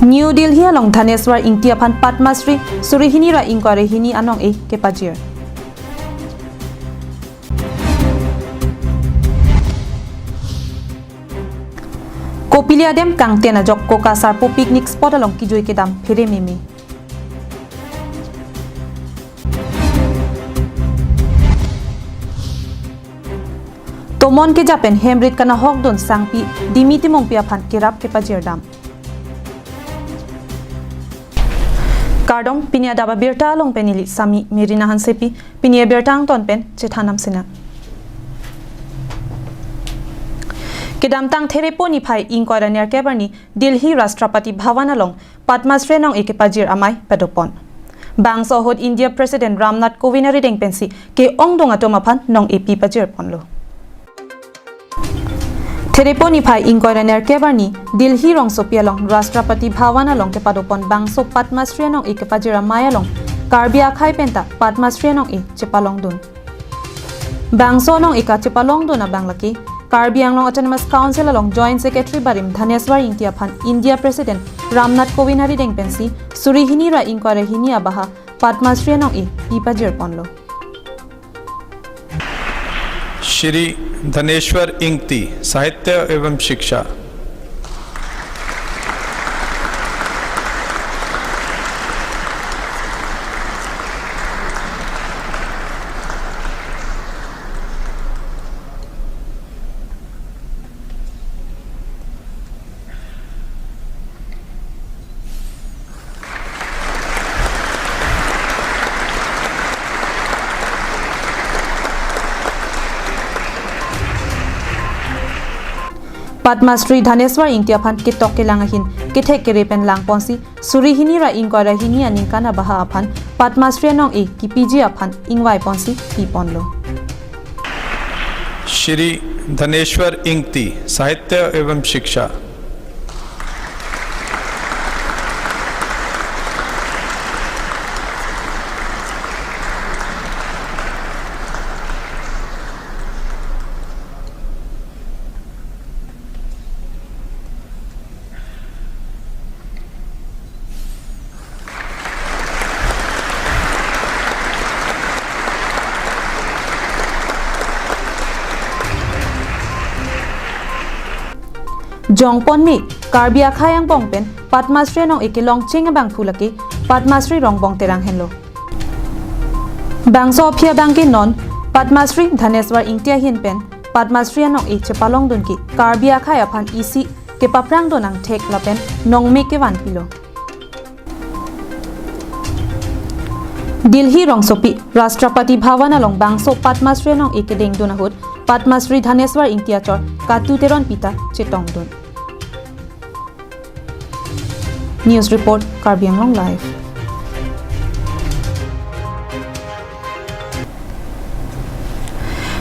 New Delhi along Dhaneswar Intia Pan Padmasri Surihini ra inquire hini anong e kepajir. Kopili Adap kang tena jok koka sarpo picnic spot along kijoi kedam phire meme. Tomon ke japen hemrit kana hokdon sangpi dimiti mongpia phan kirap kepajir dam. Kardong pinia daba Abirta long penili sami mirina hansepi pinia Abirta ang ton pen chethanam sina. Kedam tang therepo ni phai inquire ner kebarni Delhi Rashtrapati Bhavan along Padmasri nong ekepajir amai pedopon. Bang sohod India President Ramnath Kovind rideng pensi ke ongdong atoma phan nong epi pajir ponlo. Therepo ni phai inquire ner kebarni Delhi rong sopia long Rashtrapati Bhavan along ke padopon bangso Padmasri nong ekepajir amai along Karbia khai penta Padmasri nong e chepalong dun. Bangso nong eka chepalong dun abang laki Karbiang long Autonomous Council along Joint Secretary Barim Dhaneswar Intia Phan India President Ramnath Kovind rideng pensi Surihini ra inquire hini abaha Padmasri nong e ipajir ponlo. Shri Dhaneshwar इंगती साहित्य एवं शिक्षा। Padmasri Dhaneswar Intia Phan ke tok ke langahin ke thek ke repen lang ponsi Surihini ra inquire hini aning kana baha aphan Padmasri nong e ki PG aphan ingwai ponsi pi ponlo. Shri Dhaneshwar इंगती साहित्य एवं शिक्षा। Jongpon mi Karbia khayang bongpen Padmasri nong ekilong ching bang phulaki Padmasri rong bong terang henlo. Bangso phia bangke non Padmasri Dhaneswar Intia hin pen Padmasri nong e chepalong dun ki Karbia khaya phan isi ke paprang donang thek lapen nong me ke wan pilo. Delhi rong sopi Rashtrapati Bhavan along bangso Padmasri nong ekedeng dunahut Padmasri Dhaneswar Intia chor katu teron pita chetong dun. News report Karbiang Long Live.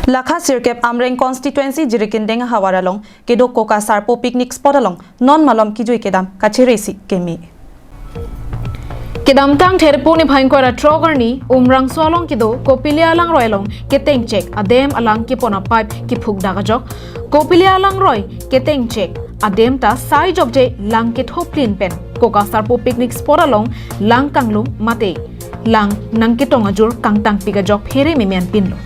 Lakha Sirkep Amreng constituency Jirikindeng Hawaralong Kedok Koka Sarpo picnic spot along non malom kijui kedam kachiresi kemi. Kedam tang therpo ni bhaingkora trogarni umrang solong kido kopilia lang roilong keteng check adem alang ki pona pipe ki phuk daga jok kopilia lang roy keteng check adem ta sai jok je lang ke thoplin pen koka sarpo picnic spot along lang kanglu mate lang nang ke tonga jur kangtang piga jok phere memian pinlo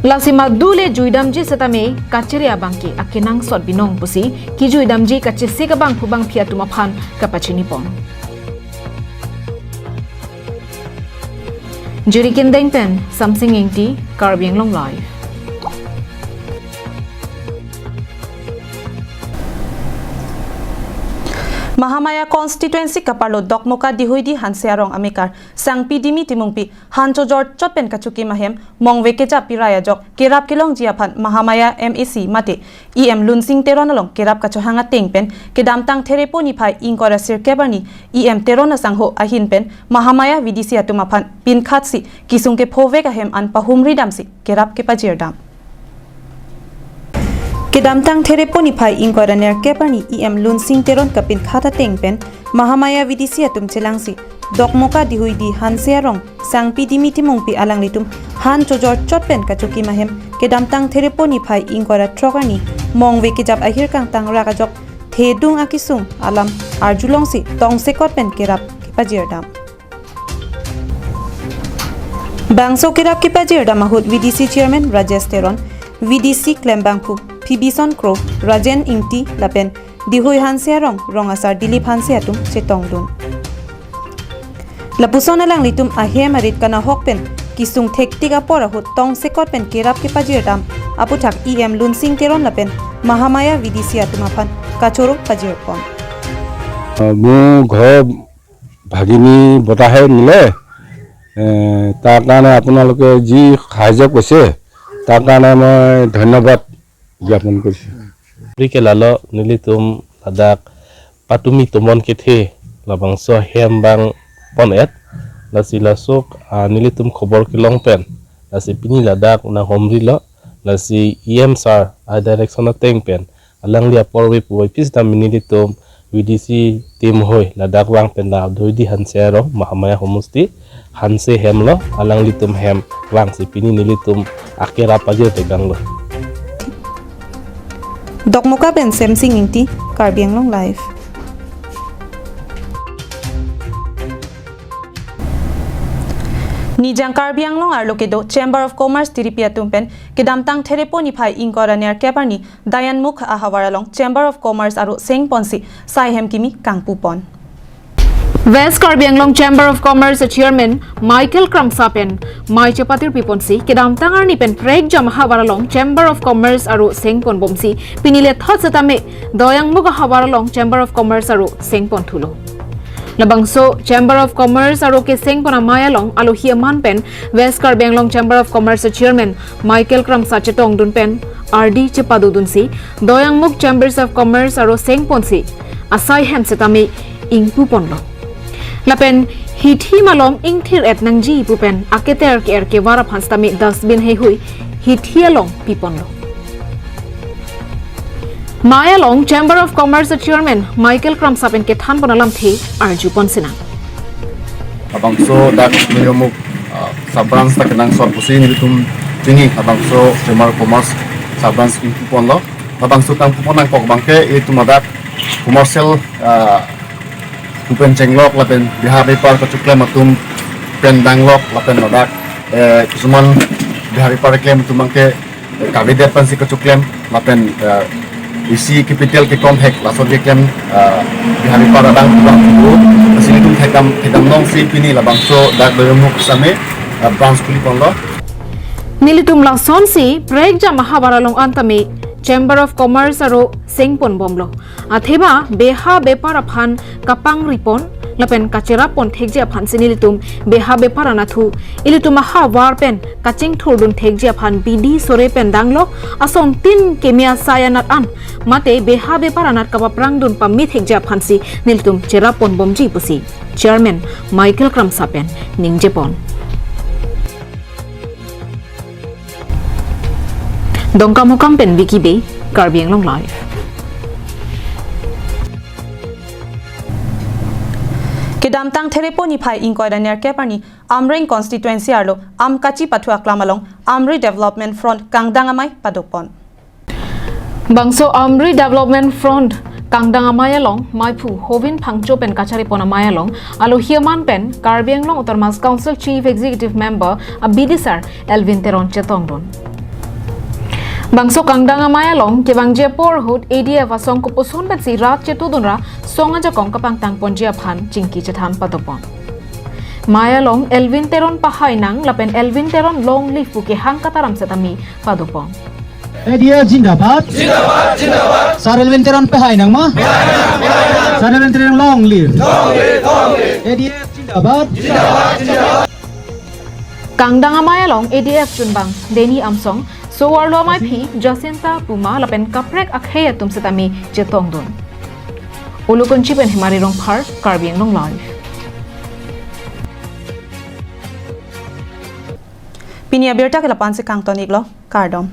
lasima dule juidamji setame kachiri abangki akinang sot binong pusi ki juidamji kachisi ka bang phubang phiatuma phan kapachini pon Jirikindeng pen something ingti Karbiang Long Live. Mahamaya constituency kaparlo dokmoka dihuidi hansearong amikar sangpi dimi timungpi hancho jor chotpen kachuki mahem mongwe keja piraya jok kerap kilong jiaphan Mahamaya MEC mate EM lunsing teron along kerap kacho hanga tengpen kedamtang therepo ni phai ingkora sirkebarni EM teron asangho ahin pen Mahamaya VDC atumaphan pin khatsi kisungke phove ka hem an pahumri damsi kerap ke pajirdam Kedamtang therepo ni phai inquire ner keparni EM lunsing teron kapin khata tengpen Mahamaya VDC atum chelangsi dokmoka dihuidi hansearong sangpi dimiti mongpi alang litum han chojor chotpen kachuki mahem kedamtang therepo ni phai inquire trogarni mongwe kijap ahir kang tang raga jok thedung akisung alam arjulong si tong sekot pen kirap kipajir dam bangso kirap kipajir dam mahut VDC chairman Rajesh Teron VDC Klembangphu Phibison Kro Rajen Ingti lapen Dihui Hansia rong asar Dilip Hansia tum chetong dun Lapusona lang litum ahe marit kana hokpen kisung thektiga pora hut tong sekot pen kirap kipajir dam aputhak EM lunsing teron lapen Mahamaya VDC atumaphan kachoro pajir pon মোৰ ঘৰ ভাগিনী বতাহে নিলে তাৰ কাৰণে আপোনালোকে যি সাহায্য কৰিছে তাৰ কাৰণে মই ধন্যবাদ জ্ঞাপন কৰিছোঁ Rike lalo nilitum ladak patumi tumon kethe labangso hembang ponet lasi lasuk nilitum khobor kilong pen lasi pini ladak na homri lo lasi EM sar a direction teng pen alang lia porwe puai pis dam nilitum VDC team hoi ladak wang pen da doidi hansero mahamaya homusti hanse hemlo alang litum hem wang si pini nilitum akera pajir teganglo Dokmuka pen semsing ingti Karbiang Long Live Nijang Karbiang Long arlokedo Chamber of Commerce tiripia tumpen kedamtang therepo ni phai ingkoraniar keparni Dayan Mukh ahawaralong Chamber of Commerce aru Sengponsi Saihem kimi Kangpupon West Karbi Anglong Chamber of Commerce Chairman Michael Kramsapen Mai Chapatir Piponsi kedamtang arni pen prek jam hawaralong Chamber of Commerce aru Sengpon bomsi pinile thot satame Doyang Mukh ahawaralong Chamber of Commerce aru Sengpon thulo Labangso Chamber of Commerce aru ke Sengpon amayalong alohiaman pen West Karbi Anglong Chamber of Commerce Chairman Michael Kramsa chetong dun pen RD chepadu dunsi Doyang Mukh Chambers of Commerce aru Sengponsi asai hem setame ingpuponlo Lapen hithi malong ingthir et nangji pupen aketer ke erke wara phanstami dustbin he hui hithi along piponlo Mayalong Chamber of Commerce Chairman Michael Kramsapen ke than bonalam the arju ponsina abangso dak niyomuk sabrans tak nang sor pusin litum tingi abangso Chamber of Commerce sabrans ingpuponlo abangso tang puponang kok bangke itu madak commercial Kupen cenglok lapen bihar ipar kecuklem atum pendanglok lapen nodak kusuman bihar ipar klem atum angke kabide pansi kecuklem lapen isi capital ke komhek lasor ke klem bihar ipar adang bang tu asini tum thekam nong si pini labangso dak doyomuk same branch kuli ponlo Nilitum lason si prek jam hawaralong antame Chamber of Commerce aru Sengpon bomlo atheba beha bepar aphan kapang ripon lapen kachera pon thekje aphan sinilitum beha bepar anathu ilitum ha war pen kaching thurdun thekje aphan bidi sore pen danglo ason tin kemia sayanat an mate beha bepar anat kapaprang dun pammi thekje aphan si nilitum chera pon bomji pusi Chairman Michael Kramsapen ningjepon Dongka mukam pen Wiki Bay, Karbi Anglong Live. Kedamtang therepo ni phai inkoidaner keparni Amreng constituency arlo Amkachi pathu aklamalong Amri Development Front Kangdangamai padopon. Bangso Amri Development Front Kangdangamayalong Maipu Hovin Phangcho pen kachari pona mayalong alohiaman pen Karbi Anglong Uttarmas Council Chief Executive Member Abirta Elvin Teron chetongdon. Bangso Kangdanga Mayalong kebangje porhut ADF asong kupusun bet si rat chetudunra songa jakong kapang tang ponjia phan chingki chethan patopon Mayalong Elvin Teron pahai nang lapen Elvin Teron long leaf buke hangkataram setami padopon ADF Zindabad Zindabad Zindabad Sar Elvin Teron pahai nang ma Sar Elvin Teron long leaf ADF Zindabad Zindabad Zindabad Kangdanga Mayalong ADF chunbang Deni Amsong So warlo mai phi Jacinta Puma lapen kaprek akheya tum setami chetongdon Ulukonchi pen himari rong phar Karbi Anglong Live Pini Abirta ke lapan se kangton iglo kardom